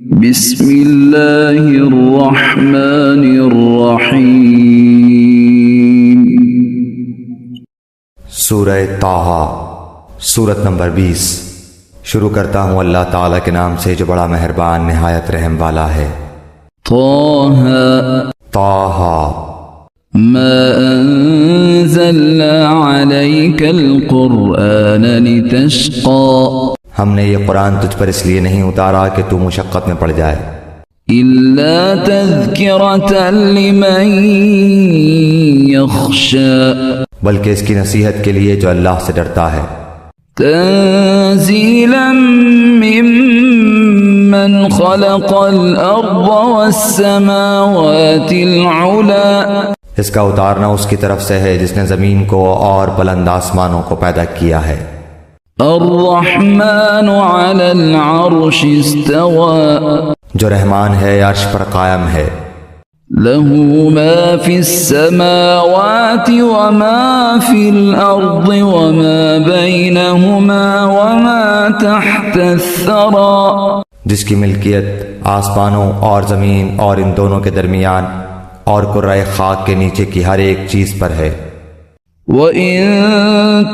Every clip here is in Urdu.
بسم اللہ الرحمن الرحیم۔ سورہ طٰہٰ، سورت نمبر 20۔ شروع کرتا ہوں اللہ تعالیٰ کے نام سے جو بڑا مہربان نہایت رحم والا ہے۔ طٰہٰ طٰہٰ ما انزلنا علیک القرآن لتشقى، ہم نے یہ قرآن تجھ پر اس لیے نہیں اتارا کہ تو مشقت میں پڑ جائے، الا تذکرۃ لمن یخشی، بلکہ اس کی نصیحت کے لیے جو اللہ سے ڈرتا ہے، تنزیلا ممن خلق الارض والسماوات العلی، اس کا اتارنا اس کی طرف سے ہے جس نے زمین کو اور بلند آسمانوں کو پیدا کیا ہے۔ الرحمن علی العرش استوى، جو رحمان ہے عرش پر قائم ہے، له ما في السماوات وما في الأرض وما بينهما وما تحت الثرى، جس کی ملکیت آسمانوں اور زمین اور ان دونوں کے درمیان اور کرۂ خاک کے نیچے کی ہر ایک چیز پر ہے۔ وَإِن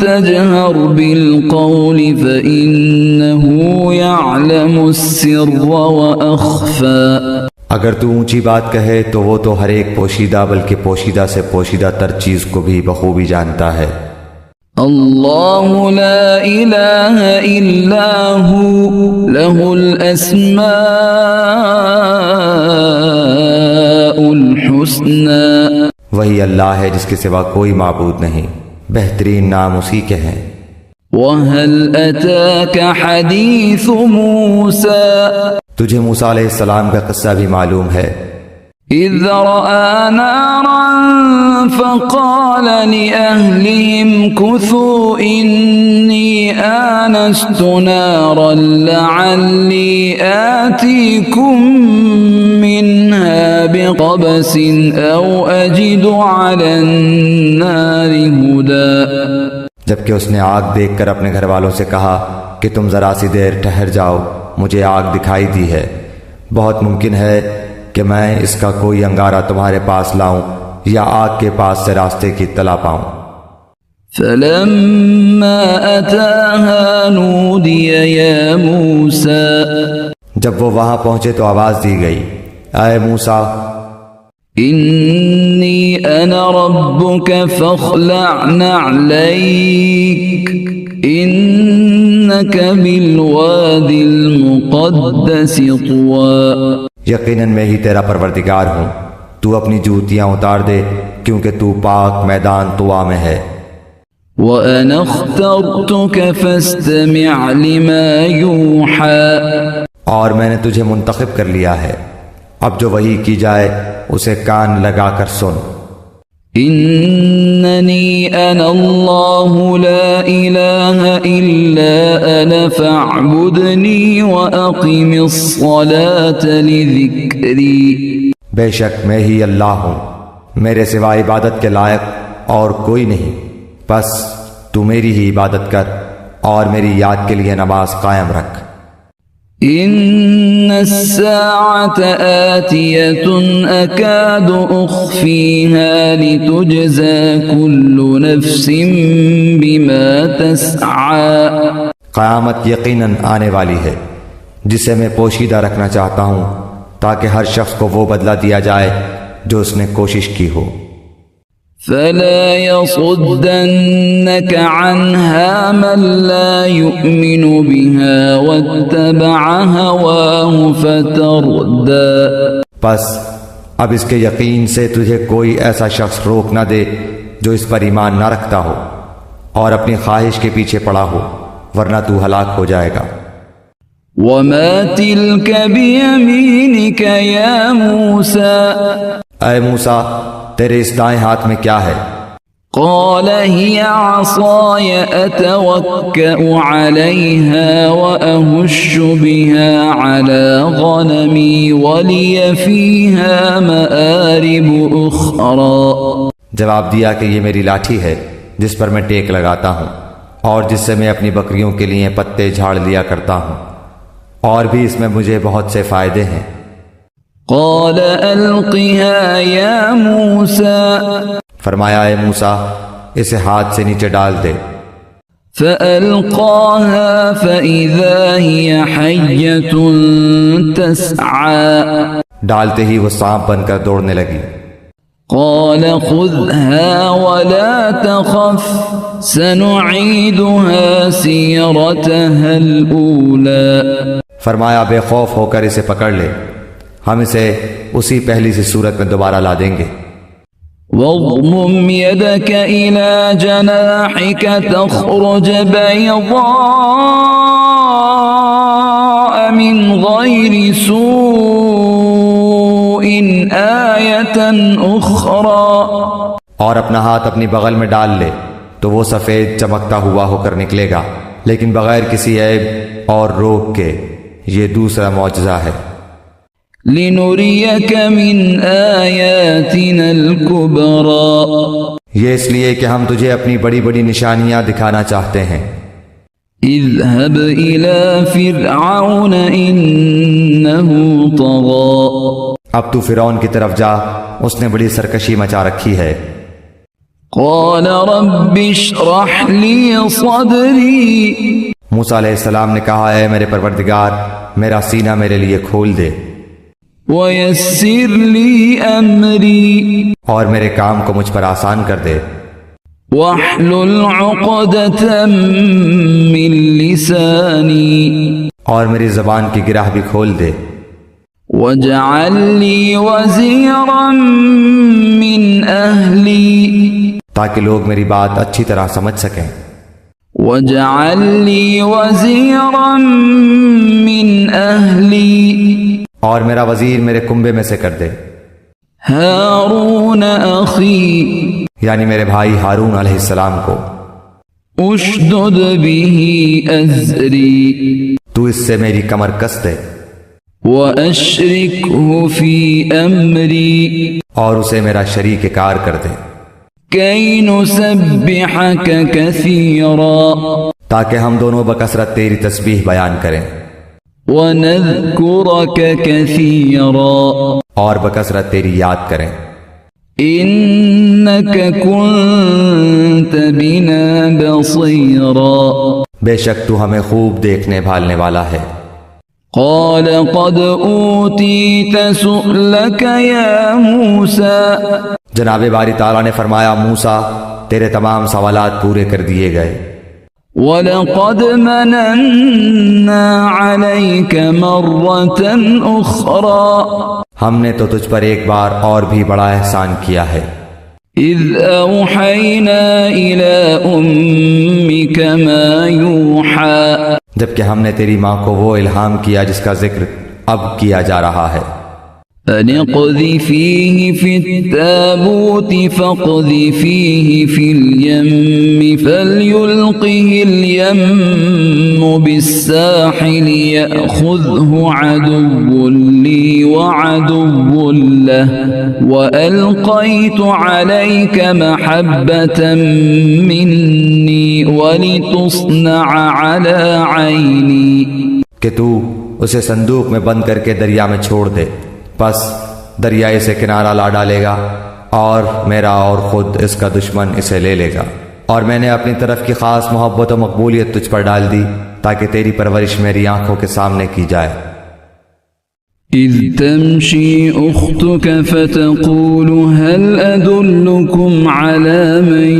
تَجْهَرْ بِالْقَوْلِ فَإِنَّهُ يَعْلَمُ السِّرَّ وَأَخْفَى، اگر تو اونچی بات کہے تو وہ تو ہر ایک پوشیدہ بلکہ پوشیدہ سے پوشیدہ تر چیز کو بھی بخوبی جانتا ہے۔ اللہ لا الہ الا ہو لہ الاسماء الحسنى، وہی اللہ ہے جس کے سوا کوئی معبود نہیں، بہترین نام اسی کے ہیں۔ وَهَلْ أَتَاكَ حَدِيثُ مُوسَى، تجھے موسیٰ علیہ السلام کا قصہ بھی معلوم ہے۔ اذ رأى نارا فقال لأهلهم كثوا إني آنست نارا لعلي آتيكم منها بقبس أو أجد على النار هدى، جبکہ اس نے آگ دیکھ کر اپنے گھر والوں سے کہا کہ تم ذرا سی دیر ٹھہر جاؤ، مجھے آگ دکھائی دی ہے، بہت ممکن ہے کہ میں اس کا کوئی انگارہ تمہارے پاس لاؤں یا آگ کے پاس سے راستے کی اطلاع پاؤں۔ فلما أتاها نودي يا موسى، جب وہ وہاں پہنچے تو آواز دی گئی، اے موسیٰ، إني أنا ربك فاخلع نعليك إنك بالواد المقدس طوى، یقیناً میں ہی تیرا پروردگار ہوں، تو اپنی جوتیاں اتار دے کیونکہ تو پاک میدان طوا میں ہے۔ وَأَنَا اخْتَرْتُكَ فَاسْتَمِعْ لِمَا يُوحَى، اور میں نے تجھے منتخب کر لیا ہے، اب جو وحی کی جائے اسے کان لگا کر سن۔ إنني أنا الله لا إله إلا أنا فاعبدني وأقم الصلاة لذكري، بے شک میں ہی اللہ ہوں، میرے سوا عبادت کے لائق اور کوئی نہیں، بس تو میری ہی عبادت کر اور میری یاد کے لیے نماز قائم رکھ۔ إن الساعة آتية أكاد أخفيها لتجزى كل نفس بما تسعى، قیامت یقیناً آنے والی ہے جسے میں پوشیدہ رکھنا چاہتا ہوں تاکہ ہر شخص کو وہ بدلہ دیا جائے جو اس نے کوشش کی ہو۔ فلا يصدنك عنها من لا يؤمن بها واتبع هواه فتردى، بس اب اس کے یقین سے تجھے کوئی ایسا شخص روک نہ دے جو اس پر ایمان نہ رکھتا ہو اور اپنی خواہش کے پیچھے پڑا ہو، ورنہ تو ہلاک ہو جائے گا۔ وما تلك بيمينك يا موسى، اے موسیٰ تیرے اس دائیں ہاتھ میں کیا ہے؟ قال هي عصاي أتوكأ عليها وأهش بها على غنمي ولي فيها مآرب أخرى، جواب دیا کہ یہ میری لاٹھی ہے جس پر میں ٹیک لگاتا ہوں اور جس سے میں اپنی بکریوں کے لیے پتے جھاڑ لیا کرتا ہوں، اور بھی اس میں مجھے بہت سے فائدے ہیں۔ قال ألقها يا موسى فرمایا اے موسیٰ اسے ہاتھ سے نیچے ڈال دے۔ فألقاها فإذا هي حية تسعى ڈالتے ہی وہ سانپ بن کر دوڑنے لگی۔ قال خذها ولا تخف سنعيدها سيرتها الأولى فرمایا بے خوف ہو کر اسے پکڑ لے، ہم اسے اسی پہلی سی صورت میں دوبارہ لا دیں گے۔ واضمم يدك إلى جناحك تخرج بيضاء من غير سوء آية أخرى اور اپنا ہاتھ اپنی بغل میں ڈال لے تو وہ سفید چمکتا ہوا ہو کر نکلے گا، لیکن بغیر کسی عیب اور روک کے۔ یہ دوسرا معجزہ ہے۔ لنريك من آياتنا الكبرى یہ اس لیے کہ ہم تجھے اپنی بڑی بڑی نشانیاں دکھانا چاہتے ہیں۔ اذهب إلى فرعون إنه طغى اب تو فرعون کی طرف جا، اس نے بڑی سرکشی مچا رکھی ہے۔ قال رب اشرح لي صدري موسیٰ علیہ السلام نے کہا اے میرے پروردگار میرا سینہ میرے لیے کھول دے ويسر لي أمري اور میرے کام کو مجھ پر آسان کر دے۔ واحلل عقدة من لساني اور میری زبان کی گرہ بھی کھول دے۔ واجعل لي وزيرا من أهلي تاکہ لوگ میری بات اچھی طرح سمجھ سکیں۔ واجعل لي وزيرا من أهلي اور میرا وزیر میرے کنبے میں سے کر دے، هارون أخي یعنی میرے بھائی ہارون علیہ السلام کو۔ اشدد به أزري تو اس سے میری کمر کس دے وأشركه في أمري اور اسے میرا شریک کار کر دے، كي نسبحك كثيرا تاکہ ہم دونوں بکثرت تیری تسبیح بیان کریں ونذكرك كثيرا اور بکثرت تیری یاد کریں۔ إنك كنت بنا بصيرا بے شک تو ہمیں خوب دیکھنے بھالنے والا ہے۔ قال قد أوتيت سؤلك يا موسى جناب باری تعالیٰ نے فرمایا موسیٰ تیرے تمام سوالات پورے کر دیے گئے، وَلَقَدْ مَنَنَّا عَلَيْكَ مَرَّةً أُخْرَى ہم نے تو تجھ پر ایک بار اور بھی بڑا احسان کیا ہے۔ إِذْ أَوْحَيْنَا إِلَىٰ أُمِّكَ مَا يُوحَىٰ جبکہ ہم نے تیری ماں کو وہ الہام کیا جس کا ذکر اب کیا جا رہا ہے۔ أَنِ اقْذِفِيهِ فِي التَّابُوتِ فَاقْذِفِيهِ فِي الْيَمِّ فَلْيُلْقِهِ الْيَمُّ بِالسَّاحِلِ يَأْخُذْهُ عَدُوٌّ لِّي وَعَدُوٌّ لَّهُ وَأَلْقَيْتُ عَلَيْكَ مَحَبَّةً مِّنِّي وَلِتُصْنَعَ عَلَىٰ عَيْنِي کہ تو اسے صندوق میں بند کر کے دریا میں چھوڑ دے، بس دریائے سے کنارہ لا ڈالے گا اور میرا اور خود اس کا دشمن اسے لے لے گا، اور میں نے اپنی طرف کی خاص محبت و مقبولیت تجھ پر ڈال دی تاکہ تیری پرورش میری آنکھوں کے سامنے کی جائے۔ إذ تمشي أختك فتقول هل أدلكم على من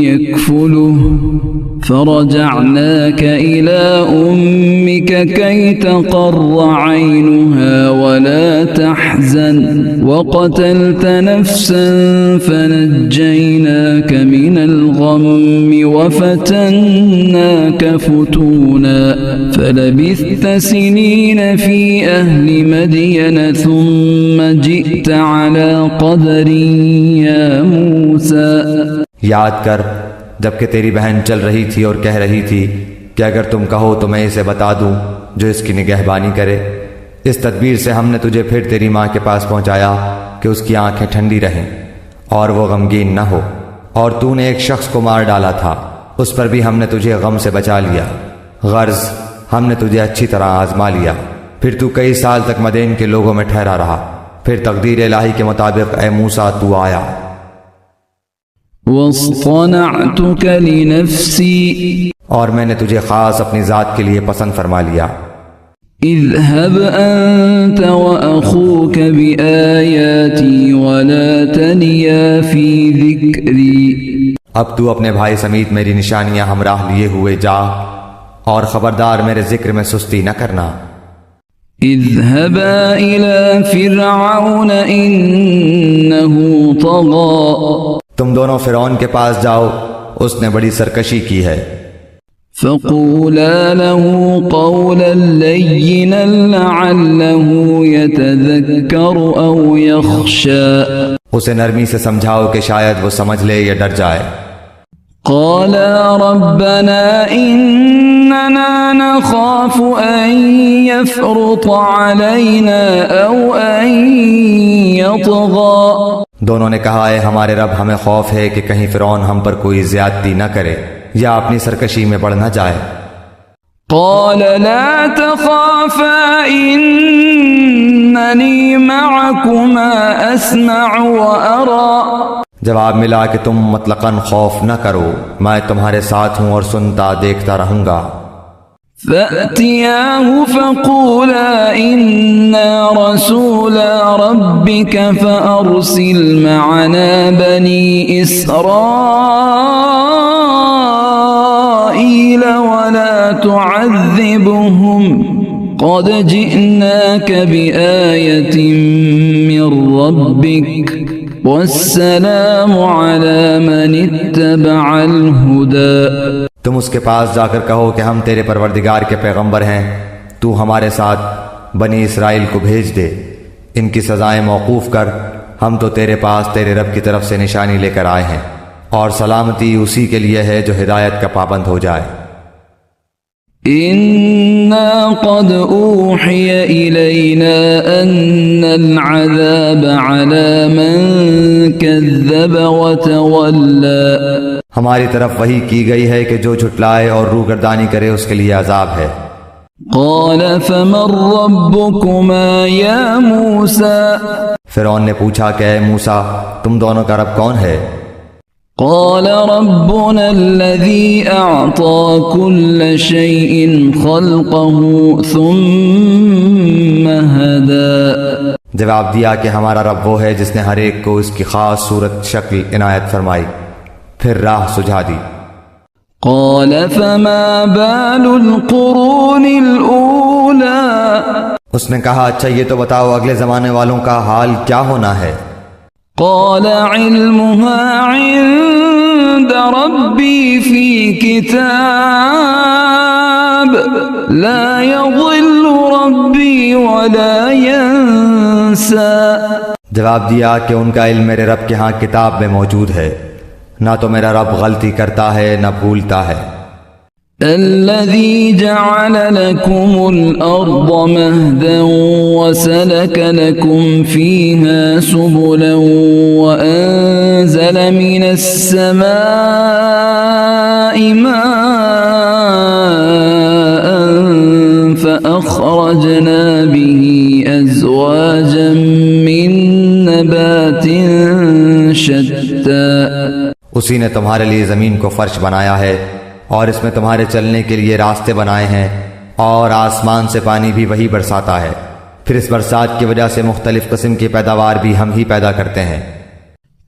يكفله فرجعناك إلى أمك كي تقر عينها ولا تحزن وقتلت نفسا فنجيناك من الغم وفتناك فتونا فلبثت سنين في أهل مدين ثم جئت على قدر يا موسى یاد کر جبکہ تیری بہن چل رہی تھی اور کہہ رہی تھی کہ اگر تم کہو تو میں اسے بتا دوں جو اس کی نگہبانی کرے۔ اس تدبیر سے ہم نے تجھے پھر تیری ماں کے پاس پہنچایا کہ اس کی آنکھیں ٹھنڈی رہیں اور وہ غمگین نہ ہو، اور تو نے ایک شخص کو مار ڈالا تھا، اس پر بھی ہم نے تجھے غم سے بچا لیا۔ غرض ہم نے تجھے اچھی طرح آزما لیا، پھر تو کئی سال تک مدین کے لوگوں میں ٹھہرا رہا، پھر تقدیر الہی کے مطابق اے موسیٰ تو آیا۔ واصطنعتك لنفسي اور میں نے تجھے خاص اپنی ذات کے لیے پسند فرما لیا۔ اذهب أنت وأخوك بآياتي ولا تنيا في ذكري اب تو اپنے بھائی سمیت میری نشانیاں ہمراہ لیے ہوئے جا، اور خبردار میرے ذکر میں سستی نہ کرنا۔ اذهبا إلى فرعون إنه طغى تم دونوں فرعون کے پاس جاؤ، اس نے بڑی سرکشی کی ہے۔ فقولا له قولا لينا لعله يتذكر أو يخشى اسے نرمی سے سمجھاؤ کہ شاید وہ سمجھ لے یا ڈر جائے۔ قالا ربنا إننا نخاف أن يفرط علينا أو أن يطغى دونوں نے کہا اے ہمارے رب، ہمیں خوف ہے کہ کہیں فرعون ہم پر کوئی زیادتی نہ کرے یا اپنی سرکشی میں بڑھ نہ جائے۔ قال لا تخافا إنني معكما أسمع وأرى جواب ملا کہ تم مطلقاً خوف نہ کرو، میں تمہارے ساتھ ہوں اور سنتا دیکھتا رہوں گا۔ فأتياه فقولا إنا رسولا ربك فأرسل معنا بني إسرائيل ولا تعذبهم قد جئناك بآية من ربك والسلام على من اتبع الهدى تم اس کے پاس جا کر کہو کہ ہم تیرے پروردگار کے پیغمبر ہیں، تو ہمارے ساتھ بنی اسرائیل کو بھیج دے، ان کی سزائیں موقوف کر، ہم تو تیرے پاس تیرے رب کی طرف سے نشانی لے کر آئے ہیں، اور سلامتی اسی کے لیے ہے جو ہدایت کا پابند ہو جائے۔ إنا قد أوحي إلينا أن العذاب على من كذب وتولى ہماری طرف وحی کی گئی ہے کہ جو جھٹلائے اور روگردانی کرے اس کے لیے عذاب ہے۔ قال فمن ربكما يا موسى فرعون نے پوچھا کہ اے موسیٰ، تم دونوں کا رب کون ہے؟ قال ربنا الذي أعطى كل شيء خلقه ثم هدى جواب دیا کہ ہمارا رب وہ ہے جس نے ہر ایک کو اس کی خاص صورت شکل عنایت فرمائی، پھر راہ سجھا دی۔ قال فما بال القرون الأولى اس نے کہا اچھا یہ تو بتاؤ اگلے زمانے والوں کا حال کیا ہونا ہے؟ قال علمها عند ربي في كتاب لا يضل ربي ولا ينسى جواب دیا کہ ان کا علم میرے رب کے ہاں کتاب میں موجود ہے، نہ تو میرا رب غلطی کرتا ہے نہ بھولتا ہے۔ الذي جعل لكم الأرض مهدا وسلك لكم فيها سبلا وأنزل من السماء ماء فأخرجنا به أزواجا من نبات شتى اسی نے تمہارے لیے زمین کو فرش بنایا ہے اور اس میں تمہارے چلنے کے لیے راستے بنائے ہیں، اور آسمان سے پانی بھی وہی برساتا ہے، پھر اس برسات کی وجہ سے مختلف قسم کی پیداوار بھی ہم ہی پیدا کرتے ہیں۔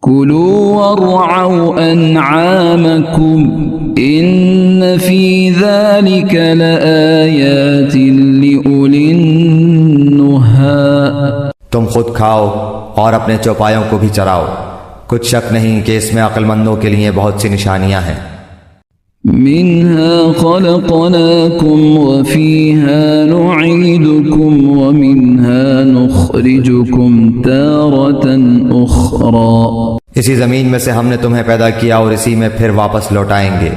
كلوا وارعوا أنعامكم إن في ذلك لآيات لأولي النهى تم خود کھاؤ اور اپنے چوپایوں کو بھی چراؤ، کچھ شک نہیں کہ اس میں عقل مندوں کے لیے بہت سی نشانیاں ہیں۔ منها خلقناكم وفيها نعيدكم ومنها نخرجكم تارة أخرى اسی زمین میں سے ہم نے تمہیں پیدا کیا اور اسی میں پھر واپس لوٹائیں گے،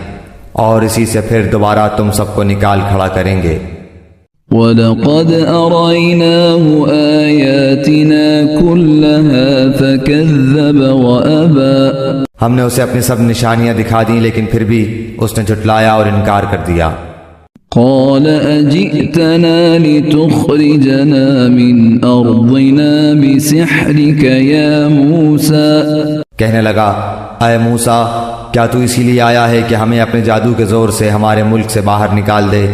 اور اسی سے پھر دوبارہ تم سب کو نکال کھڑا کریں گے۔ وَلَقَدْ أَرَيْنَاهُ آيَاتِنَا كُلَّهَا فَكَذَّبَ وَأَبَى ہم نے اسے اپنی سب نشانیاں دکھا دیں لیکن پھر بھی اس نے جھٹلایا اور انکار کر دیا۔ قال أجئتنا لتخرجنا من أرضنا بسحرك يا موسى کہنے لگا اے موسیٰ کیا تو اسی لیے آیا ہے کہ ہمیں اپنے جادو کے زور سے ہمارے ملک سے باہر نکال دے؟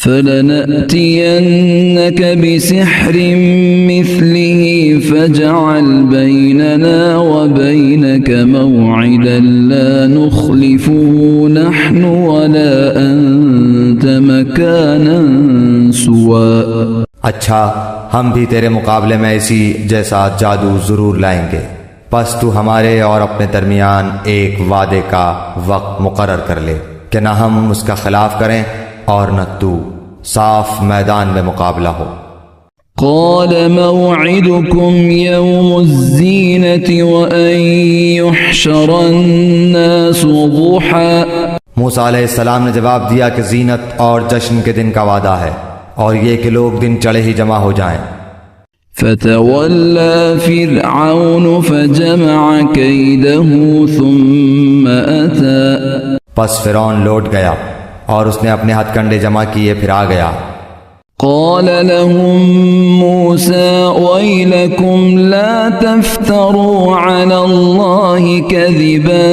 فلنأتينك بسحر مثله فاجعل بيننا وبينك موعدا لا نخلفه نحن ولا أنت مكانا سوى. اچھا ہم بھی تیرے مقابلے میں اسی جیسا جادو ضرور لائیں گے، پس تو ہمارے اور اپنے درمیان ایک وعدے کا وقت مقرر کر لے کہ نہ ہم اس کا خلاف کریں اور نہ تو، صاف میدان میں مقابلہ ہو. قال موعدكم يوم الزينة وأن يحشر الناس ضحى. موسیٰ علیہ السلام نے جواب دیا کہ زینت اور جشن کے دن کا وعدہ ہے، اور یہ کہ لوگ دن چڑھے ہی جمع ہو جائیں. فتولى فرعون فجمع كيده ثم أتى. پس فرعون لوٹ گیا اور اس نے اپنے ہتھ کنڈے جمع کیے پھر آ گیا. قال لهم موسى ويلكم لا تفتروا على الله كذبا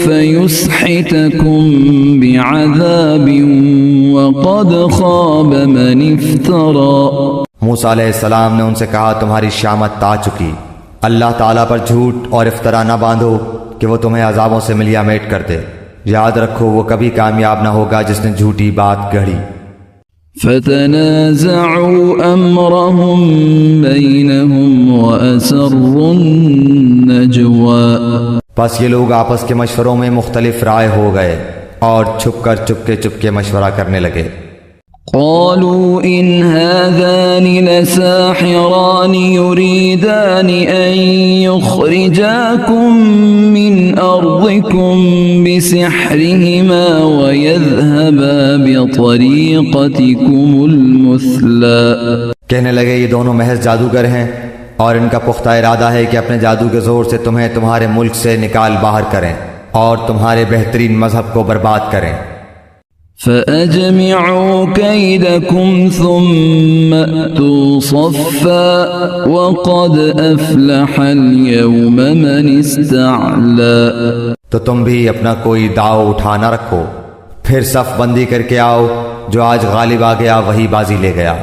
فيسحتكم بعذاب وقد خاب من افترى. موسیٰ علیہ السلام نے ان سے کہا تمہاری شامت آ چکی، اللہ تعالیٰ پر جھوٹ اور افطرا نہ باندھو کہ وہ تمہیں عذابوں سے ملیا میٹ کر دے. یاد رکھو وہ کبھی کامیاب نہ ہوگا جس نے جھوٹی بات گڑھی. فتنازعوا امرهم بينهم واسروا النجوى. پس یہ لوگ آپس کے مشوروں میں مختلف رائے ہو گئے اور چھپ کے مشورہ کرنے لگے. قالوا إن هذان لساحران يريدان أن يخرجاكم من أرضكم بسحرهما ويذهبا بطريقتكم المثلى. کہنے لگے یہ دونوں محض جادوگر ہیں اور ان کا پختہ ارادہ ہے کہ اپنے جادو کے زور سے تمہیں تمہارے ملک سے نکال باہر کریں اور تمہارے بہترین مذہب کو برباد کریں. فأجمعوا كيدكم ثم أتوا صفا وقد أفلح اليوم من استعلى. تو تم بھی اپنا کوئی داؤ اٹھا نہ رکھو، پھر صف بندی کر کے آؤ، جو آج غالب آ گیا وہی بازی لے گیا.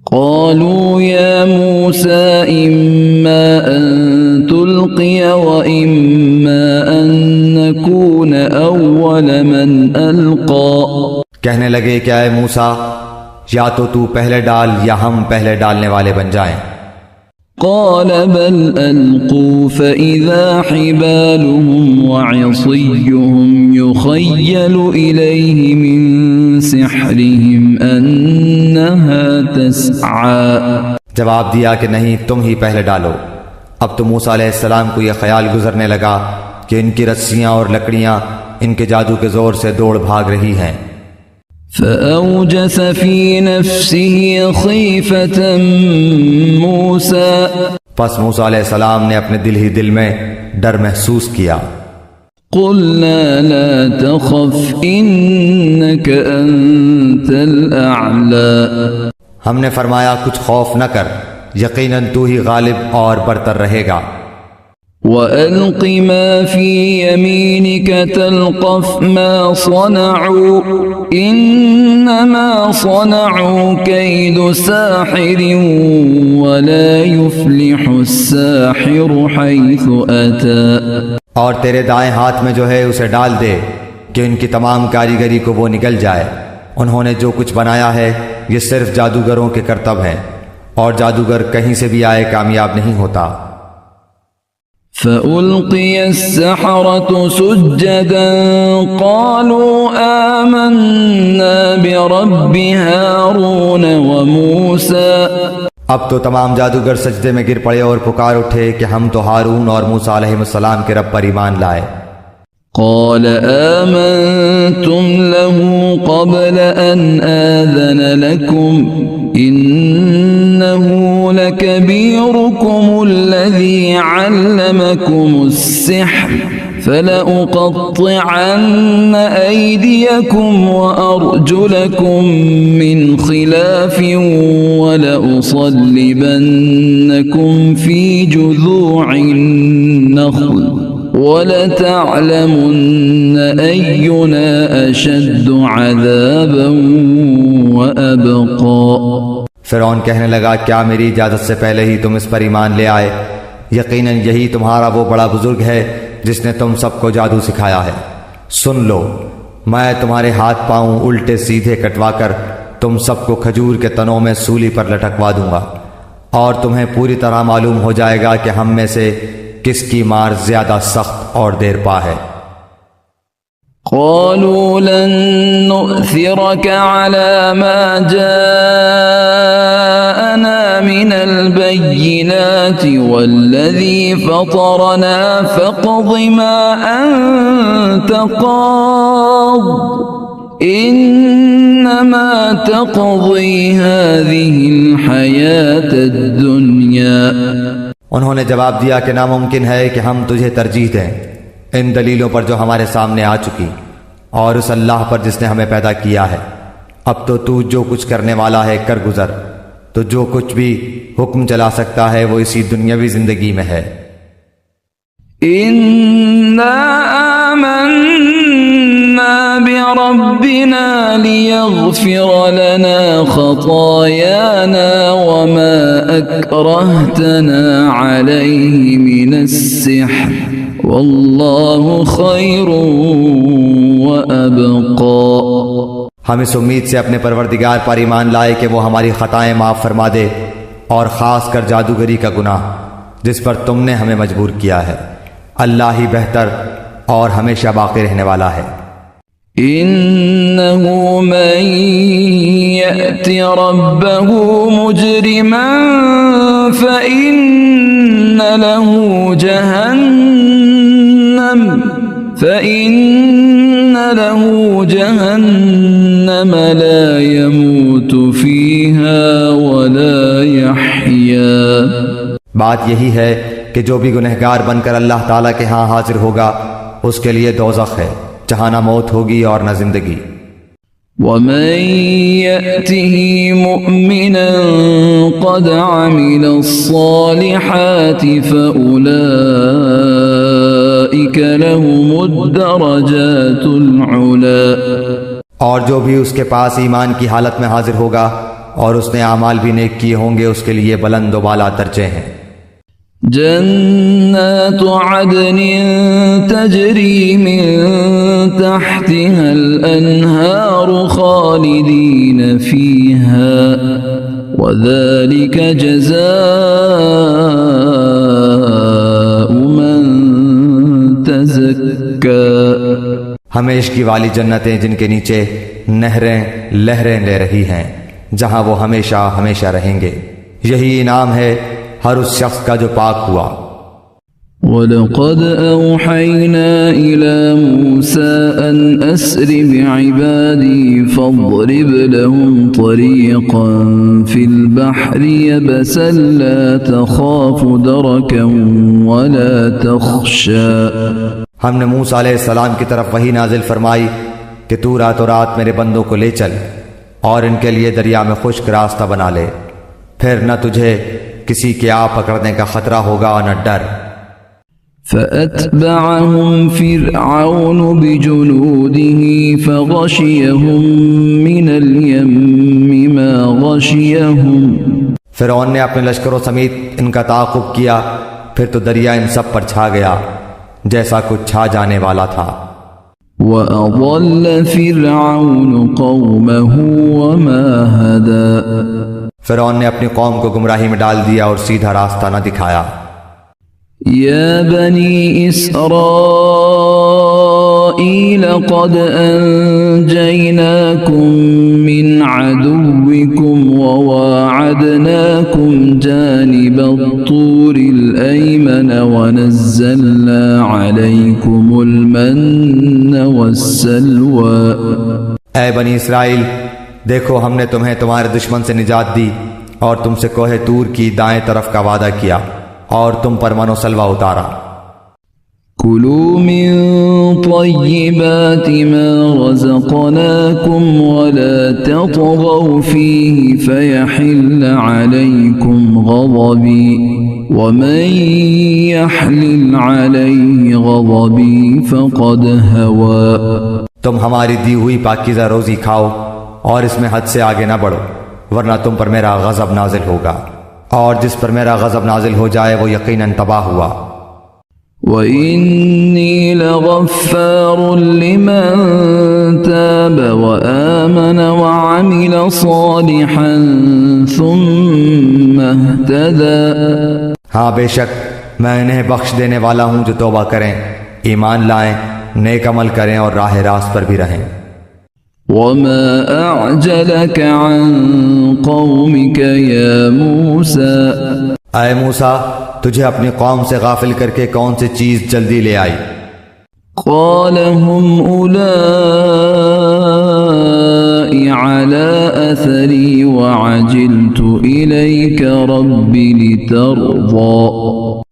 قالوا يا موسى إما أن تلقي وإما أن نكون أول من ألقى. کہنے لگے کہ اے موسیٰ یا تو پہلے ڈال یا ہم پہلے ڈالنے والے بن جائیں. قال بل ألقوا فإذا حبالهم وعصيهم يخيل إليه من سحرهم أنها تسعى. جواب دیا کہ نہیں تم ہی پہلے ڈالو. اب تو موسیٰ علیہ السلام کو یہ خیال گزرنے لگا کہ ان کی رسیاں اور لکڑیاں ان کے جادو کے زور سے دوڑ بھاگ رہی ہیں. فأوجس في نفسه خيفة موسى. پس موسیٰ علیہ السلام نے اپنے دل ہی دل میں ڈر محسوس کیا. قلنا لا تخف إنك أنت الأعلى. ہم نے فرمایا کچھ خوف نہ کر، یقیناً تو ہی غالب اور برتر رہے گا. وَأَلْقِ مَا فِي يَمِينِكَ تَلْقَفْ مَا صَنَعُوا إِنَّمَا صَنَعُوا كَيْدُ سَاحِرٍ وَلَا يُفْلِحُ السَّاحِرُ حَيْثُ أَتَى. اور تیرے دائیں ہاتھ میں جو ہے اسے ڈال دے کہ ان کی تمام کاریگری کو وہ نگل جائے. انہوں نے جو کچھ بنایا ہے یہ صرف جادوگروں کے کرتب ہیں، اور جادوگر کہیں سے بھی آئے کامیاب نہیں ہوتا. فَأُلْقِيَ السَّحَرَةُ سُجَّدًا قَالُوا آمَنَّا بِرَبِّ هَارُونَ وَمُوسَى. اب تو تمام جادوگر سجدے میں گر پڑے اور پکار اٹھے کہ ہم تو ہارون اور موسیٰ علیہ السلام کے رب پر ایمان لائے. قال آمنتم له قبل أن آذن لكم إنه لكبيركم الذي علمكم السحر فلأقطعن أيديكم وأرجلكم من خلاف ولأصلبنكم في جذوع النخل وَلَتَعْلَمُنَّ أَيُّنَا أَشَدُّ عَذَابًا وَأَبْقَى۔ فرعون کہنے لگا کیا میری اجازت سے پہلے ہی تم اس پر ایمان لے آئے؟ یقیناً یہی تمہارا وہ بڑا بزرگ ہے جس نے تم سب کو جادو سکھایا ہے۔ سن لو، میں تمہارے ہاتھ پاؤں الٹے سیدھے کٹوا کر تم سب کو کھجور کے تنوں میں سولی پر لٹکوا دوں گا، اور تمہیں پوری طرح معلوم ہو جائے گا کہ ہم میں سے کس کی مار زیادہ سخت اور دیر پا ہے۔ قالوا لن نؤثرك على ما جاءنا من البينات والذي فطرنا فاقض ما أنت قاض إنما تقضي هذه الحياة الدنيا۔ انہوں نے جواب دیا کہ ناممکن ہے کہ ہم تجھے ترجیح دیں ان دلیلوں پر جو ہمارے سامنے آ چکی، اور اس اللہ پر جس نے ہمیں پیدا کیا ہے۔ اب تو جو کچھ کرنے والا ہے کر گزر، تو جو کچھ بھی حکم چلا سکتا ہے وہ اسی دنیاوی زندگی میں ہے۔ اِنَّا آمَنَّا بِرَبِّنَا لِيَغْفِرَ لَنَا خَطَايَانَا وَمَا أَكْرَهْتَنَا عَلَيْهِ مِنَ السِّحْرِ وَاللَّهُ خَيْرٌ وَأَبْقَى۔ ہم اس امید سے اپنے پروردگار پر ایمان لائے کہ وہ ہماری خطائیں معاف فرما دے، اور خاص کر جادوگری کا گناہ جس پر تم نے ہمیں مجبور کیا ہے۔ اللہ ہی بہتر اور ہمیشہ باقی رہنے والا ہے۔ إِنَّهُ مَن يَأْتِ رَبَّهُ مُجْرِمًا فَإِنَّ لَهُ جَهَنَّمَ لَا يَمُوتُ فِيهَا وَلَا يَحْيَا۔ بات یہی ہے کہ جو بھی گنہگار بن کر اللہ تعالیٰ کے ہاں حاضر ہوگا اس کے لیے دوزخ ہے، جہاں نہ موت ہوگی اور نہ زندگی۔ وَمَن يَأْتِهِ مُؤْمِنًا قَدْ عَمِلَ الصَّالِحَاتِ فَأُولَئِكَ لَهُمُ الدَّرَجَاتُ الْعُلَى۔ اور جو بھی اس کے پاس ایمان کی حالت میں حاضر ہوگا اور اس نے اعمال بھی نیک کیے ہوں گے، اس کے لیے بلند و بالا درجے ہیں۔ جنات عدن تجری من تحتها الانہار خالدین فیہا وذلک جزاء من تزکا۔ ہمیشگی والی جنتیں جن کے نیچے نہریں لہریں لے رہی ہیں، جہاں وہ ہمیشہ ہمیشہ رہیں گے، یہی انعام ہے ہر اس شخص کا جو پاک ہوا۔ وَلَقَدْ أَوْحَيْنَا إِلَى مُوسَىٰ أَنْ أَسْرِ بِعِبَادِي فَاضْرِبْ لَهُمْ طَرِيقًا فِي الْبَحْرِ يَبَسًا لَا تَخَافُ دَرَكًا وَلَا تَخْشَىٰ۔ ہم نے موسیٰ علیہ السلام کی طرف وحی نازل فرمائی کہ تو راتوں رات میرے بندوں کو لے چل اور ان کے لیے دریا میں خشک راستہ بنا لے، پھر نہ تجھے کسی کے آ پکڑنے کا خطرہ ہوگا نہ ڈر۔ فَأَتْبَعَهُمْ فِرْعَوْنُ بِجُنُودِهِ فَغَشِيَهُمْ مِنَ الْيَمِّ مَا غَشِيَهُمْ۔ فرعون نے اپنے لشکروں سمیت ان کا تعاقب کیا، پھر تو دریا ان سب پر چھا گیا جیسا کچھ چھا جانے والا تھا۔ وَأَضَلَّ فِرْعَوْنُ قَوْمَهُ وَمَا هَدَىٰ۔ فرعون نے اپنی قوم کو گمراہی میں ڈال دیا اور سیدھا راستہ نہ دکھایا۔ یا بنی اسرائیل قد انجیناکم من عدوکم وواعدناکم جانب الطور الایمن ونزلنا علیکم المن والسلوى۔ اے بنی اسرائیل، دیکھو ہم نے تمہیں تمہارے دشمن سے نجات دی اور تم سے کوہ طور کی دائیں طرف کا وعدہ کیا اور تم پر من و سلوہ اتارا۔ كلوا من طيبات ما رزقناكم ولا تطغوا فيه فيحل عليكم غضبي ومن يحلل عليه غضبي فقد هوى۔ تم ہماری دی ہوئی پاکیزہ روزی کھاؤ اور اس میں حد سے آگے نہ بڑھو، ورنہ تم پر میرا غضب نازل ہوگا، اور جس پر میرا غضب نازل ہو جائے وہ یقیناً تباہ ہوا۔ وَإِنِّي لَغَفَّارٌ لِمَن تَابَ وَآمَنَ وَعَمِلَ صَالِحًا ثُمَّ اهْتَدَى۔ ہاں بے شک میں انہیں بخش دینے والا ہوں جو توبہ کریں، ایمان لائیں، نیک عمل کریں اور راہ راست پر بھی رہیں۔ وَمَا أَعْجَلَكَ عَن قَوْمِكَ يَا مُوسَى۔ اے موسیٰ، تجھے اپنی قوم سے غافل کر کے کون سی چیز جلدی لے آئی؟ قال هم أولئك على أثري وعجلت إليك رب لترضى۔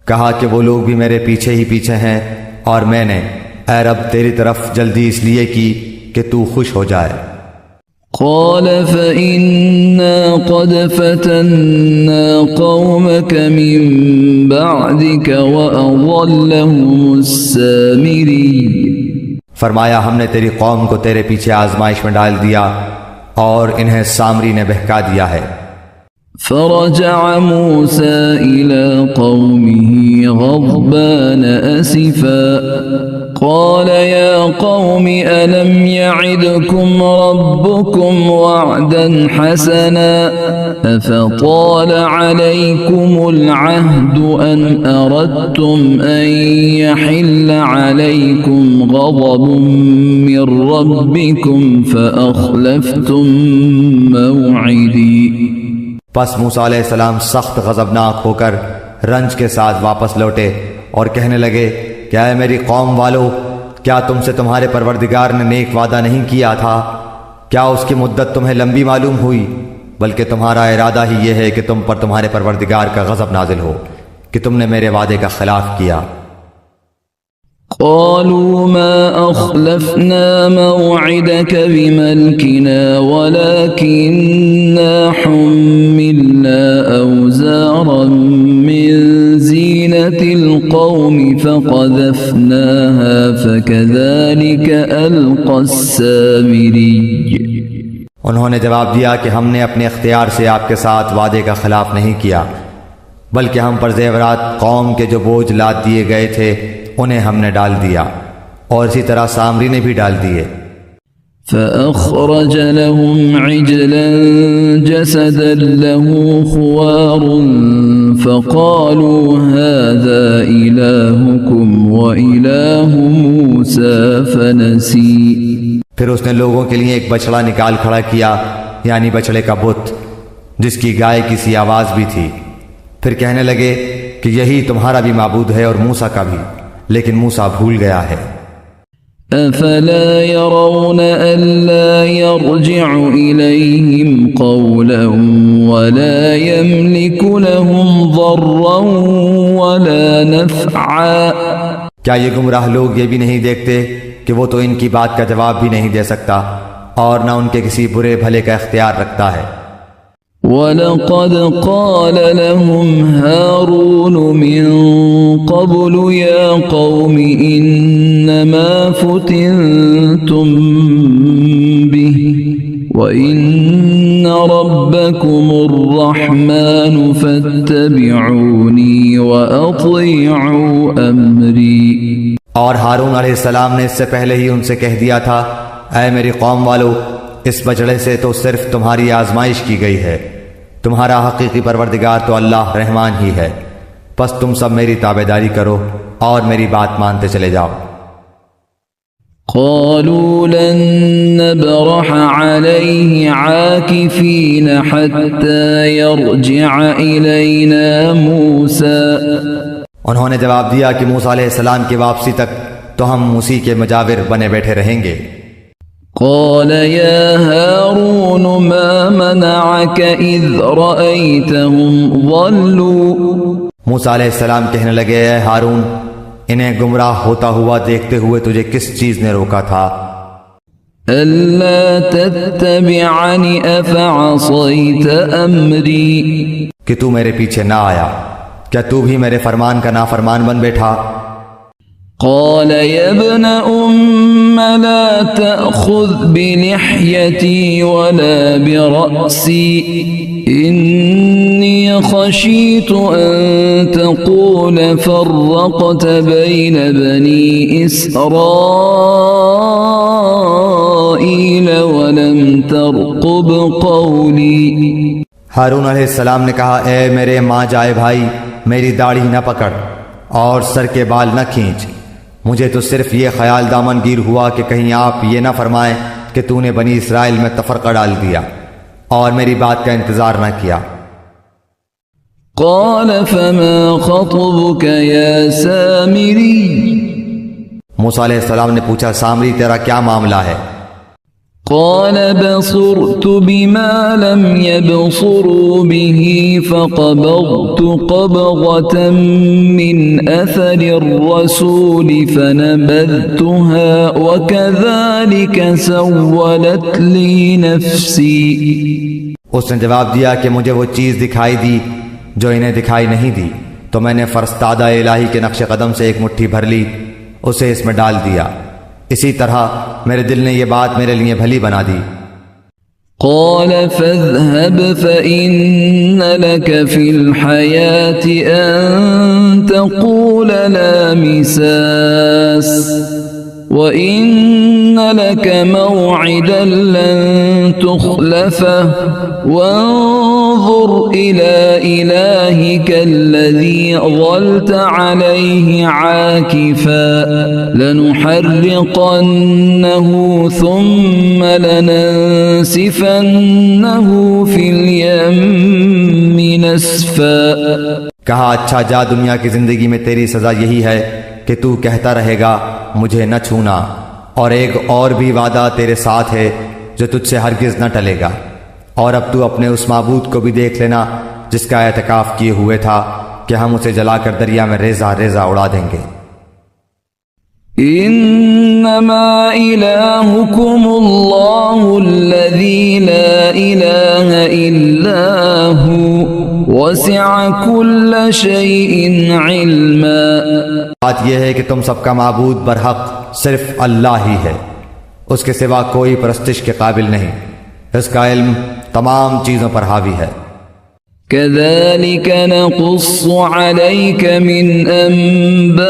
کہا کہ وہ لوگ بھی میرے پیچھے ہی پیچھے ہیں، اور میں نے اے رب تیری طرف جلدی اس لیے کی کہ تو خوش ہو جائے۔ قال فإنا قد فتنا قومك من بعدك وأضلهم السامري۔ فرمایا ہم نے تیری قوم کو تیرے پیچھے آزمائش میں ڈال دیا اور انہیں سامری نے بہکا دیا ہے۔ فرجع موسى إلى قومه غضبان أسفا قال يا قوم ألم يعدكم ربكم وعدا حسنا أفطال عليكم العهد أن أردتم أن يحل عليكم غضب من ربكم فأخلفتم موعدي۔ پس موسیٰ علیہ السلام سخت غضبناک ہو کر رنج کے ساتھ واپس لوٹے اور کہنے لگے کہ اے میری قوم والو، کیا تم سے تمہارے پروردگار نے نیک وعدہ نہیں کیا تھا؟ کیا اس کی مدت تمہیں لمبی معلوم ہوئی؟ بلکہ تمہارا ارادہ ہی یہ ہے کہ تم پر تمہارے پروردگار کا غضب نازل ہو کہ تم نے میرے وعدے کا خلاف کیا۔ قالوا ما أخلفنا موعدك بملكنا ولكننا حملنا أوزارا من زينة القوم فقذفناها فكذلك ألقى السامري۔ انہوں نے جواب دیا کہ ہم نے اپنے اختیار سے آپ کے ساتھ وعدے کا خلاف نہیں کیا، بلکہ ہم پر زیورات قوم کے جو بوجھ لاد دیے گئے تھے انہیں ہم نے ڈال دیا، اور اسی طرح سامری نے بھی ڈال دیے۔ فأخرج لهم عجلا جسدا له خوار فقالوا هذا إلهكم وإله موسى فنسي۔ پھر اس نے لوگوں کے لیے ایک بچڑا نکال کھڑا کیا، یعنی بچڑے کا بت جس کی گائے کی سی آواز بھی تھی۔ پھر کہنے لگے کہ یہی تمہارا بھی معبود ہے اور موسیٰ کا بھی، لیکن موسیٰ بھول گیا ہے۔ أفلا يرون ألا يرجع إليهم قولا ولا يملك لهم ضرا ولا نفعا۔ کیا یہ گمراہ لوگ یہ بھی نہیں دیکھتے کہ وہ تو ان کی بات کا جواب بھی نہیں دے سکتا اور نہ ان کے کسی برے بھلے کا اختیار رکھتا ہے۔ وَلَقَدْ قَالَ لَهُمْ هَارُونُ مِن قَبْلُ يَا قَوْمِ إِنَّمَا فُتِنْتُمْ بِهِ وَإِنَّ رَبَّكُمُ الرَّحْمَنُ فَاتَّبِعُونِي وَأَطِيعُوا أَمْرِي۔ اور ہارون علیہ السلام نے اس سے پہلے ہی ان سے کہہ دیا تھا، اے میری قوم والو، اس بچڑے سے تو صرف تمہاری آزمائش کی گئی ہے، تمہارا حقیقی پروردگار تو اللہ رحمان ہی ہے، پس تم سب میری تابعداری کرو اور میری بات مانتے چلے جاؤ۔ قالوا لن نبرح عليه عاكفين حتى يرجع إلينا موسى۔ انہوں نے جواب دیا کہ موسیٰ علیہ السلام کی واپسی تک تو ہم اسی کے مجاور بنے بیٹھے رہیں گے۔ قال يا هارون ما منعك إذ رأيتهم ضلوا۔ موسیٰ علیہ السلام کہنے لگے، اے ہارون، انہیں گمراہ ہوتا ہوا دیکھتے ہوئے تجھے کس چیز نے روکا تھا؟ ألا تتبعن أفعصيت أمري کہ تو میرے پیچھے نہ آیا، کیا تو بھی میرے فرمان کا نافرمان بن بیٹھا؟ قال يا ابن أم لا تأخذ بلحيتي ولا برأسي إني خشيت أن تقول فرقت بين بني إسرائيل ولم ترقب قولي۔ ہارون علیہ السلام نے کہا، اے میرے ماں جائے بھائی، میری داڑھی نہ پکڑ اور سر کے بال نہ کھینچ، مجھے تو صرف یہ خیال دامن گیر ہوا کہ کہیں آپ یہ نہ فرمائیں کہ تو نے بنی اسرائیل میں تفرقہ ڈال دیا اور میری بات کا انتظار نہ کیا۔ قال فما خطبك يا سامري؟ موسیٰ علیہ السلام نے پوچھا، سامری تیرا کیا معاملہ ہے؟ قال بصرت بما لم يبصروا به فقبضت قبضة من أثر الرسول فنبذتها وكذلك سولت لي نفسي۔ اس نے جواب دیا کہ مجھے وہ چیز دکھائی دی جو انہیں دکھائی نہیں دی، تو میں نے فرستادہ الہی کے نقش قدم سے ایک مٹھی بھر لی، اسے اس میں ڈال دیا، اسی طرح میرے دل نے یہ بات میرے لیے بھلی بنا دی۔ قال فاذهب فإن لك في الحياة أن تقول لا مساس وإن لك موعدا لن تخلفه وانظر إلى إلهك الذي ظلت عليه عاكفا لنحرقنه ثم لننسفنه في اليم نسفا۔ کہا، اچھا جا، دنیا کی زندگی میں تیری سزا یہی ہے کہ تو کہتا رہے گا مجھے نہ چھونا، اور ایک اور بھی وعدہ تیرے ساتھ ہے جو تجھ سے ہرگز نہ ٹلے گا، اور اب تو اپنے اس معبود کو بھی دیکھ لینا جس کا اعتکاف کیے ہوئے تھا کہ ہم اسے جلا کر دریا میں ریزہ ریزہ اڑا دیں گے۔ انما الہکم اللہ الذی لا الہ الا ہو وسع کل شیء علما۔ بات یہ ہے کہ تم سب کا معبود برحق صرف اللہ ہی ہے، اس کے سوا کوئی پرستش کے قابل نہیں، اس کا علم تمام چیزوں پر حاوی ہے۔ كذلك نقص عليك من أنباء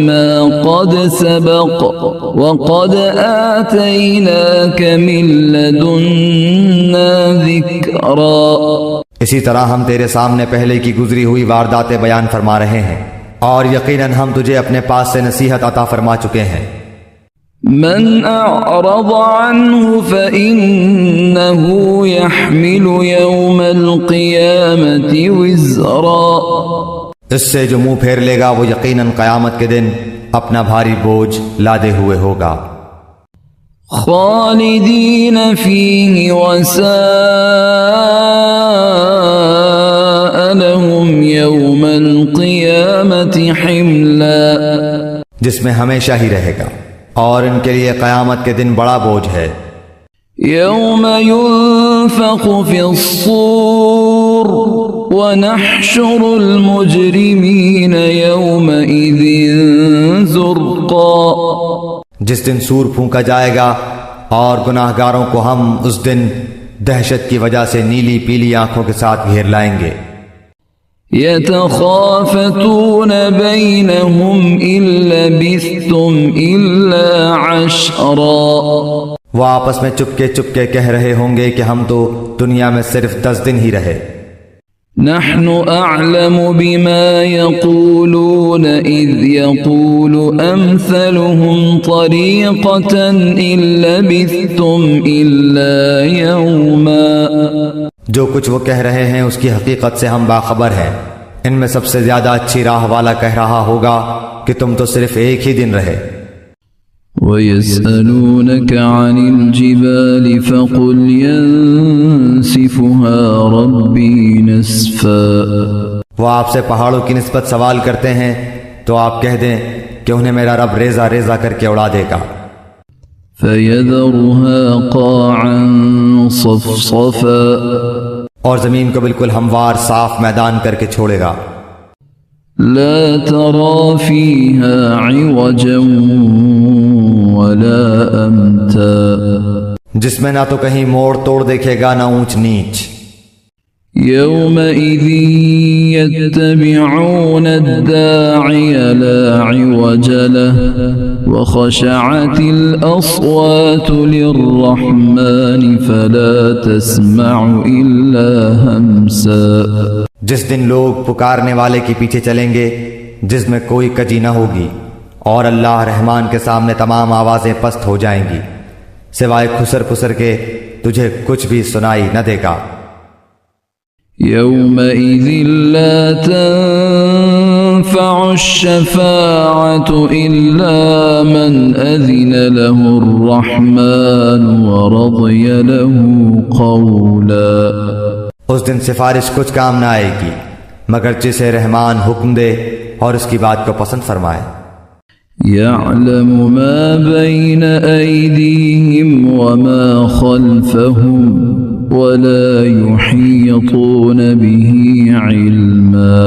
ما قد سبق وقد آتيناك من لدنا ذكرا۔ اسی طرح ہم تیرے سامنے پہلے کی گزری ہوئی وارداتیں بیان فرما رہے ہیں، اور یقیناً ہم تجھے اپنے پاس سے نصیحت عطا فرما چکے ہیں۔ من اعرض عنه فإنه يحمل يوم القيامة وزرا۔ اس سے جو منہ پھیر لے گا وہ یقیناً قیامت کے دن اپنا بھاری بوجھ لادے ہوئے ہوگا۔ خالدین فیہ وساء لهم يوم القيامة حملا۔ جس میں ہمیشہ ہی رہے گا اور ان کے لیے قیامت کے دن بڑا بوجھ ہے۔ یوم ينفخ في الصور ونحشر المجرمین یومئذ زرقا۔ جس دن سور پھونکا جائے گا اور گناہگاروں کو ہم اس دن دہشت کی وجہ سے نیلی پیلی آنکھوں کے ساتھ گھیر لائیں گے۔ يتخافتون بينهم إن لبثتم إلا عشرا۔ وہ آپس میں چپکے چپکے کہہ رہے ہوں گے کہ ہم تو دنیا میں صرف 10 دن ہی رہے۔ نحن أعلم بما يقولون إذ يقول أمثلهم طريقة إن لبثتم إلا يوما۔ جو کچھ وہ کہہ رہے ہیں اس کی حقیقت سے ہم باخبر ہیں، ان میں سب سے زیادہ اچھی راہ والا کہہ رہا ہوگا کہ تم تو صرف ایک ہی دن رہے۔ وَيَسْأَلُونَكَ عَنِ الْجِبَالِ فَقُلْ يَنسِفُهَا رَبِّي نَسْفًا۔ وہ آپ سے پہاڑوں کی نسبت سوال کرتے ہیں تو آپ کہہ دیں کہ انہیں میرا رب ریزہ ریزہ کر کے اڑا دے گا، فَيَذَرُهَا قَاعًا صَفْصَفًا اور زمین کو بالکل ہموار صاف میدان کر کے چھوڑے گا، لَا تَرَى فِيهَا عِوَجًا وَلَا أَمْتًا جس میں نہ تو کہیں موڑ توڑ دیکھے گا نہ اونچ نیچ۔ يومئذ يتبعون الداعي لا عوج له وخشعت الأصوات للرحمن فلا تسمع إلا همسا جس دن لوگ پکارنے والے کے پیچھے چلیں گے جس میں کوئی کجی نہ ہوگی، اور اللہ رحمان کے سامنے تمام آوازیں پست ہو جائیں گی، سوائے خسر خسر کے تجھے کچھ بھی سنائی نہ دے گا۔ يومئذ لا تنفع الشفاعة إلا من أذن له الرحمن ورضي له قولا اس دن سفارش کچھ کام نہ آئے گی مگر جسے رحمان حکم دے اور اس کی بات کو پسند فرمائے۔ يعلم ما بين أيديهم وما خلفهم ولا يحيطون به علما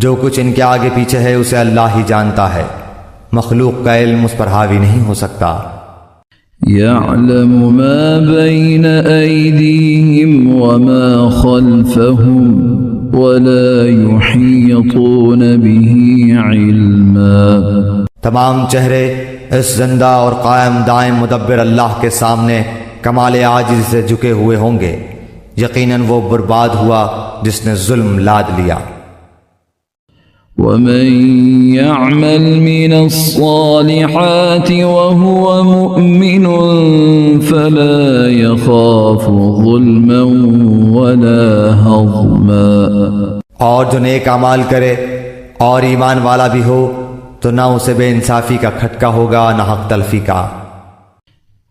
جو کچھ ان کے آگے پیچھے ہے اسے اللہ ہی جانتا ہے، مخلوق کا علم اس پر حاوی نہیں ہو سکتا۔ يعلم ما بين أيديهم وما خلفهم ولا يحيطون به علما تمام چہرے اس زندہ اور قائم دائم مدبر اللہ کے سامنے کمال عاجز سے جھکے ہوئے ہوں گے، یقیناً وہ برباد ہوا جس نے ظلم لاد لیا۔ وَمَن يَعْمَلْ مِنَ الصَّالِحَاتِ وَهُوَ مُؤْمِنٌ فَلَا يَخَافُ ظُلْمًا وَلَا هَضْمًا اور جو نیک اعمال کرے اور ایمان والا بھی ہو تو نہ اسے بے انصافی کا کھٹکا ہوگا نہ حق تلفی کا۔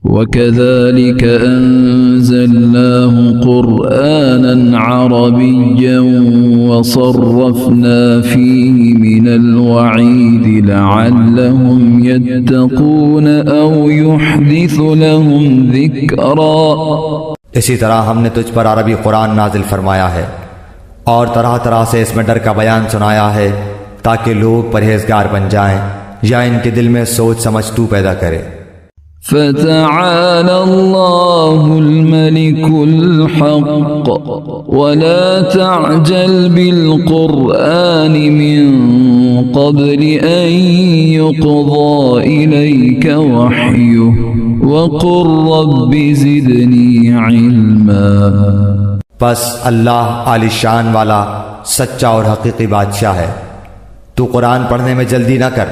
وَكَذَلِكَ أَنزَلْنَاهُ قُرْآنًا عَرَبِيًّا وَصَرَّفْنَا فِيهِ مِنَ الْوَعِيدِ لَعَلَّهُمْ يَتَّقُونَ أَوْ يُحْدِثُ لَهُمْ ذِكْرًا اسی طرح ہم نے تجھ پر عربی قرآن نازل فرمایا ہے اور طرح طرح سے اس میں ڈر کا بیان سنایا ہے تاکہ لوگ پرہیزگار بن جائیں یا ان کے دل میں سوچ سمجھ تو پیدا کرے۔ فَتَعَالَى اللَّهُ الْمَلِكُ الْحَقُّ وَلَا تَعْجَلْ بِالْقُرْآنِ مِنْ قَبْلِ أَنْ يُقْضَى إِلَيْكَ وَحْيُهُ وَقُلْ رَبِّ زِدْنِي عِلْمًا بس اللہ عالی شان والا سچا اور حقیقی بادشاہ ہے، تو قرآن پڑھنے میں جلدی نہ کر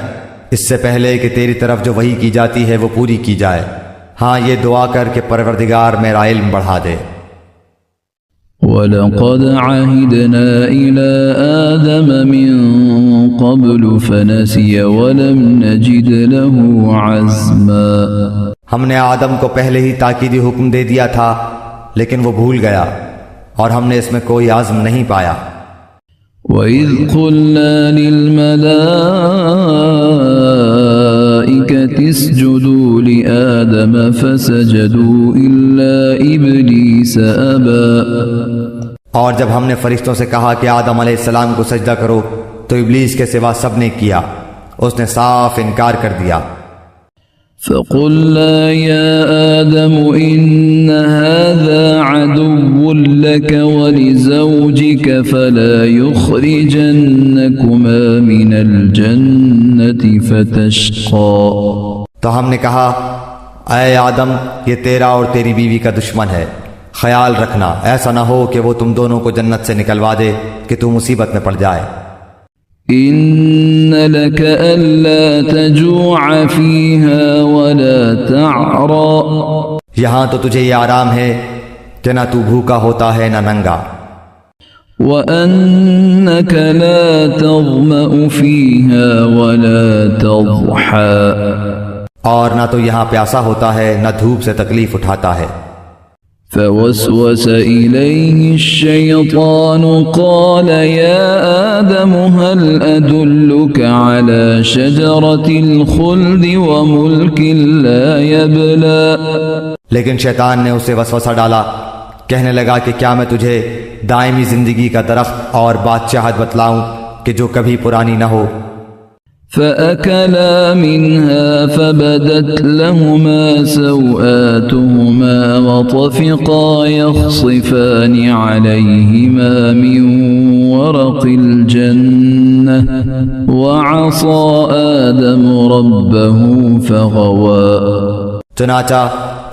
اس سے پہلے کہ تیری طرف جو وحی کی جاتی ہے وہ پوری کی جائے، ہاں یہ دعا کر کہ پروردگار میرا علم بڑھا دے۔ وَلَقَدْ عَهِدْنَا إِلَىٰ آدَمَ مِن قَبْلُ فَنَسِيَ وَلَمْ نَجِدْ لَهُ عَزْمًا ہم نے آدم کو پہلے ہی تاکیدی حکم دے دیا تھا لیکن وہ بھول گیا اور ہم نے اس میں کوئی عزم نہیں پایا۔ وَإِذْ قُلْنَا لِلْمَلَائِكَةِ اسْجُدُوا لِآدَمَ فَسَجَدُوا إِلَّا إِبْلِيسَ أَبَى اور جب ہم نے فرشتوں سے کہا کہ آدم علیہ السلام کو سجدہ کرو تو ابلیس کے سوا سب نے کیا، اس نے صاف انکار کر دیا۔ فَقُلْنَا يَا آدَمُ إِنَّ هَذَا عَدُوٌّ لَكَ وَلِزَوْجِكَ فَلَا يُخْرِجَنَّكُمَا مِنَ الْجَنَّةِ فَتَشْقَى تو ہم نے کہا اے آدم یہ تیرا اور تیری بیوی کا دشمن ہے، خیال رکھنا ایسا نہ ہو کہ وہ تم دونوں کو جنت سے نکلوا دے کہ تو مصیبت میں پڑ جائے۔ إِنَّ لَكَ أَلَّا تَجُوعَ فِيهَا وَلَا تَعْرَى یہاں تو تجھے یہ آرام ہے کہ نہ تو بھوکا ہوتا ہے نہ ننگا، وَأَنَّكَ لَا تَظْمَأُ فِيهَا وَلَا تَضْحَى اور نہ تو یہاں پیاسا ہوتا ہے نہ دھوپ سے تکلیف اٹھاتا ہے۔ فوسوس إليه الشيطان قال يا آدم هل أدلك على شجرة الخلد وملك لا يبلى لیکن شیطان نے اسے وسوسہ ڈالا، کہنے لگا کہ کیا میں تجھے دائمی زندگی کا درخت اور بادشاہت بتلاؤں کہ جو کبھی پرانی نہ ہو۔ فأكلا منها فبدت لهما سوآتهما وطفقا يخصفان عليهما من ورق الجنة وعصى آدم ربه فغوى چنانچہ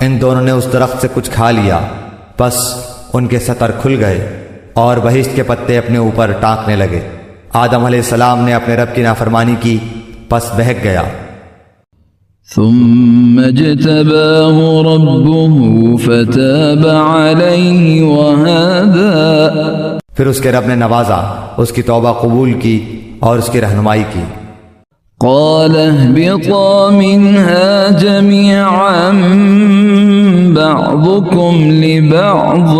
ان دونوں نے اس درخت سے کچھ کھا لیا، بس ان کے سطر کھل گئے اور بہشت کے پتے اپنے اوپر ٹانکنے لگے۔ آدم علیہ السلام نے اپنے رب کی نافرمانی کی، پس بہک گیا۔ ثم اجتباه ربه فتاب عليه وهدى پھر اس کے رب نے نوازا، اس کی توبہ قبول کی اور اس کی رہنمائی کی۔ قال اهبطا منها جميعا بعضكم لبعض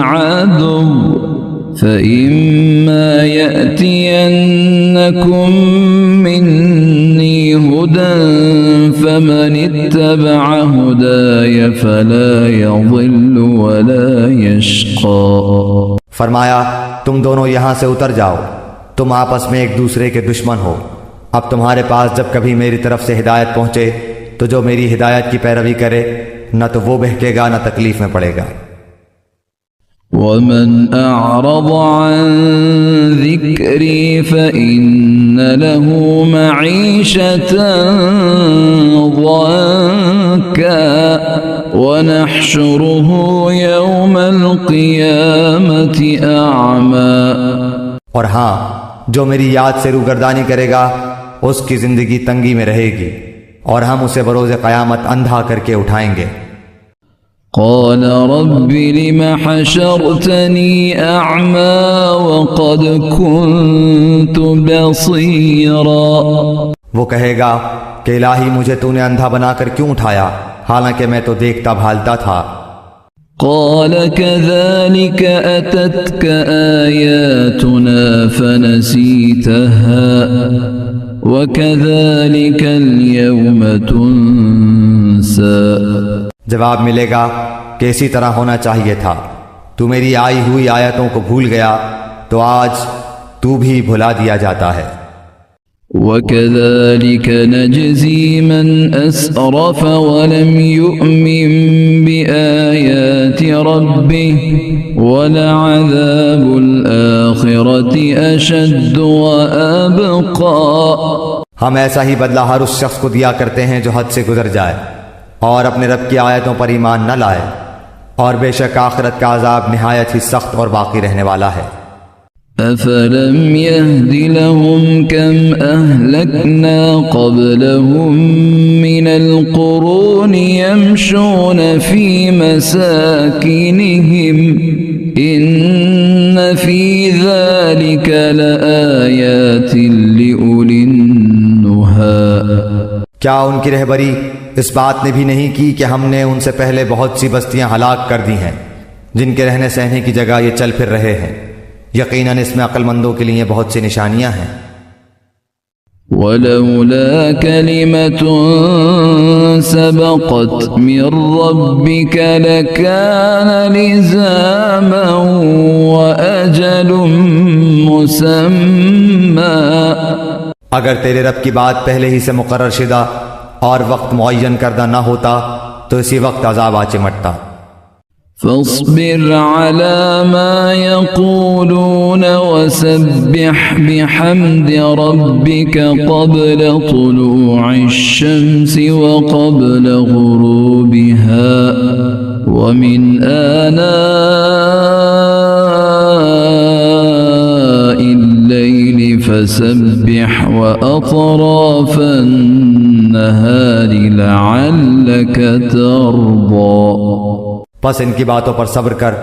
عدو فإما يأتينكم مني هدى فمن اتبع هداي فلا يضل ولا يشقى فرمایا تم دونوں یہاں سے اتر جاؤ، تم آپس میں ایک دوسرے کے دشمن ہو۔ اب تمہارے پاس جب کبھی میری طرف سے ہدایت پہنچے تو جو میری ہدایت کی پیروی کرے نہ تو وہ بہکے گا نہ تکلیف میں پڑے گا۔ ومن أعرض عن ذكري فإن له معيشة ضنكا ونحشره يوم القيامة أعمى اور ہاں، جو میری یاد سے روگردانی کرے گا اس کی زندگی تنگی میں رہے گی اور ہم اسے بروز قیامت اندھا کر کے اٹھائیں گے۔ قال رب لم حشرتني أعمى وقد كنت بصيرا وہ کہے گا کہ الہی مجھے تو نے اندھا بنا کر کیوں اٹھایا، حالانکہ میں تو دیکھتا بھالتا تھا۔ قال كذلك أتتك آياتنا فنسيتها وكذلك اليوم تنسى جواب ملے گا کہ اسی طرح ہونا چاہیے تھا، تو میری آئی ہوئی آیتوں کو بھول گیا تو آج تو بھی بھلا دیا جاتا ہے۔ وَكَذَلِكَ نَجْزِي مَنْ أَسْرَفَ وَلَمْ يُؤْمِنْ بِآيَاتِ رَبِّهِ وَلَعَذَابُ الْآخِرَةِ أَشَدُّ وَأَبْقَى ہم ایسا ہی بدلہ ہر اس شخص کو دیا کرتے ہیں جو حد سے گزر جائے اور اپنے رب کی آیتوں پر ایمان نہ لائے، اور بے شک آخرت کا عذاب نہایت ہی سخت اور باقی رہنے والا ہے۔ أَفَلَمْ يَهْدِ لَهُمْ كَمْ أَهْلَكْنَا قَبْلَهُمْ مِنَ الْقُرُونِ يَمْشُونَ فِي مَسَاكِنِهِمْ إِنَّ فِي ذَلِكَ لَآيَاتٍ لِأُولِي النُّهَى کیا ان کی رہبری اس بات نے بھی نہیں کی کہ ہم نے ان سے پہلے بہت سی بستیاں ہلاک کر دی ہیں جن کے رہنے سہنے کی جگہ یہ چل پھر رہے ہیں؟ یقیناً اس میں عقل مندوں کے لیے بہت سی نشانیاں ہیں۔ وَلَوْلَا كَلِمَةٌ سَبَقَتْ مِنْ رَبِّكَ لَكَانَ لِزَامًا وَأَجَلٌ مُّسَمًّى اگر تیرے رب کی بات پہلے ہی سے مقرر شدہ اور وقت معین کردہ نہ ہوتا تو اسی وقت عذاب آ چمٹتا۔ فاصبر على ما يقولون وسبح بحمد ربك قبل طلوع الشمس وقبل غروبها ومن آناء الليل فسبح وأطراف النهار لعلك ترضى پس ان کی باتوں پر صبر کر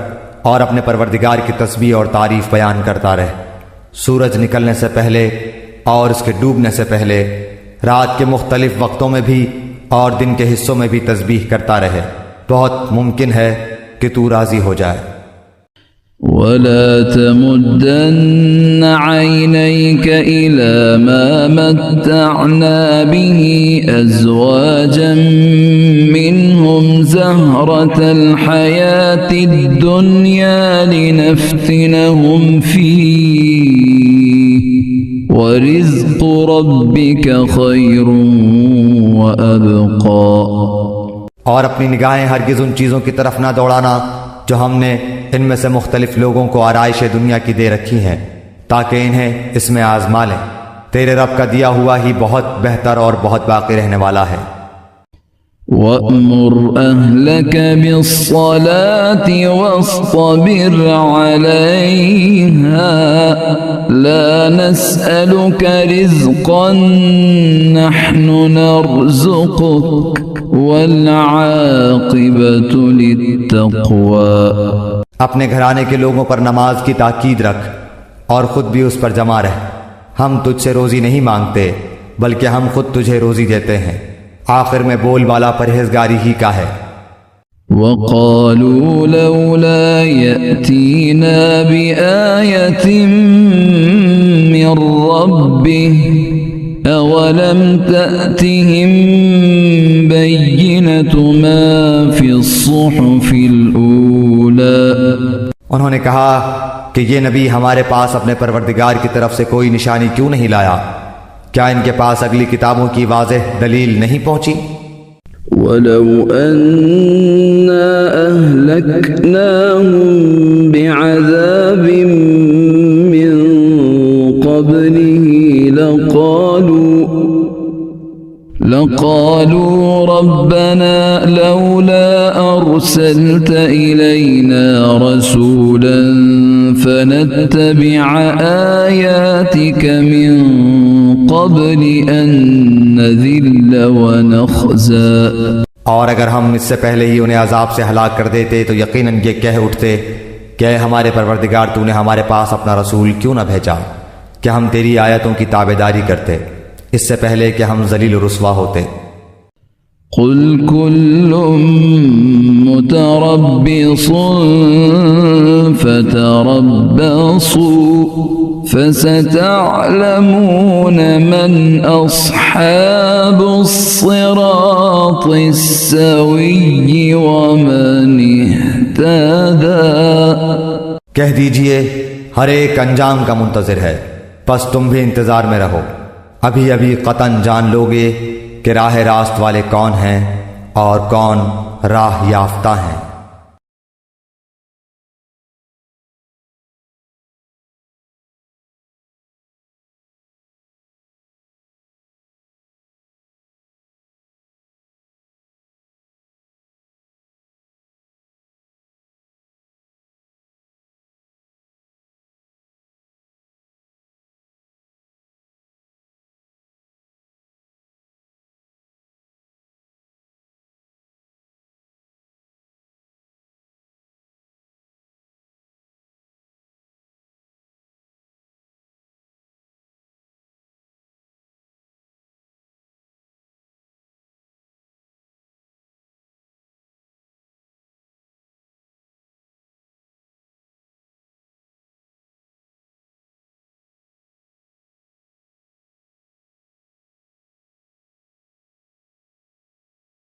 اور اپنے پروردگار کی تسبیح اور تعریف بیان کرتا رہ، سورج نکلنے سے پہلے اور اس کے ڈوبنے سے پہلے، رات کے مختلف وقتوں میں بھی اور دن کے حصوں میں بھی تسبیح کرتا رہے۔ بہت ممکن ہے کہ کہ تو راضی ہو جائے۔ ولا تمدن عينيك إلى ما متعنا به أزواجا منهم زهرة الحياة الدنيا لنفتنهم فيه ورزق ربك خير وأبقى۔ اور اپنی نگاہیں ہرگز ان چیزوں کی طرف نہ دوڑانا جو ہم نے ان میں سے مختلف لوگوں کو آرائش دنیا کی دے رکھی ہیں، تاکہ انہیں اس میں آزما لیں۔ تیرے رب کا دیا ہوا ہی بہت بہتر اور بہت باقی رہنے والا ہے۔ وَأْمُرْ أَهْلَكَ بِالصَّلَاةِ وَاصْطَبِرْ عَلَيْهَا لَا نَسْأَلُكَ رِزْقًا نَحْنُ نَرْزُقُكَ وَالْعَاقِبَةُ لِلتَّقْوَى۔ اپنے گھرانے کے لوگوں پر نماز کی تاکید رکھ اور خود بھی اس پر جمع رہ۔ ہم تجھ سے روزی نہیں مانگتے بلکہ ہم خود تجھے روزی دیتے ہیں، آخر میں بول بالا پرہیزگاری ہی کا ہے۔ وَقَالُوا لَوْلَا يَأْتِينَا بِآيَةٍ مِّن رَّبِّهِ أَوَلَمْ تَأْتِهِم بَيِّنَةُ مَا فِي الصُّحُفِ الْأُولَى۔ انہوں نے کہا کہ یہ نبی ہمارے پاس اپنے پروردگار کی طرف سے کوئی نشانی کیوں نہیں لایا؟ کیا ان کے پاس اگلی کتابوں کی واضح دلیل نہیں پہنچی؟ وَلَوْ أَنَّا أَهْلَكْنَاهُمْ بِعَذَابٍ مِّن قَبْلِهِ لَقَالُوا رَبَّنَا لَوْلَا أَرْسَلْتَ إِلَيْنَا رَسُولًا فَنَتَّبِعَ آيَاتِكَ مِن قَبْلِ أَن نَّذِلَّ وَنَخْزَىٰ۔ اور اگر ہم اس سے پہلے ہی انہیں عذاب سے ہلاک کر دیتے تو یقیناً یہ کہہ اٹھتے کہ اے ہمارے پروردگار تو نے ہمارے پاس اپنا رسول کیوں نہ بھیجا کہ ہم تیری آیتوں کی تابعداری کرتے اس سے پہلے کہ ہم ذلیل و رسوا ہوتے۔ قُلْ كُلٌّ مُتَرَبِّصٌ فَتَرَبَّصُوا فَسَتَعْلَمُونَ مَنْ أَصْحَابُ الصِّرَاطِ السَّوِيِّ وَمَنِ اهْتَدَىٰ۔ کہہ دیجئے ہر ایک انجام کا منتظر ہے، پس تم بھی انتظار میں رہو، ابھی ابھی قطعاً جان لوگے کہ راہ راست والے کون ہیں اور کون راہ یافتہ ہیں۔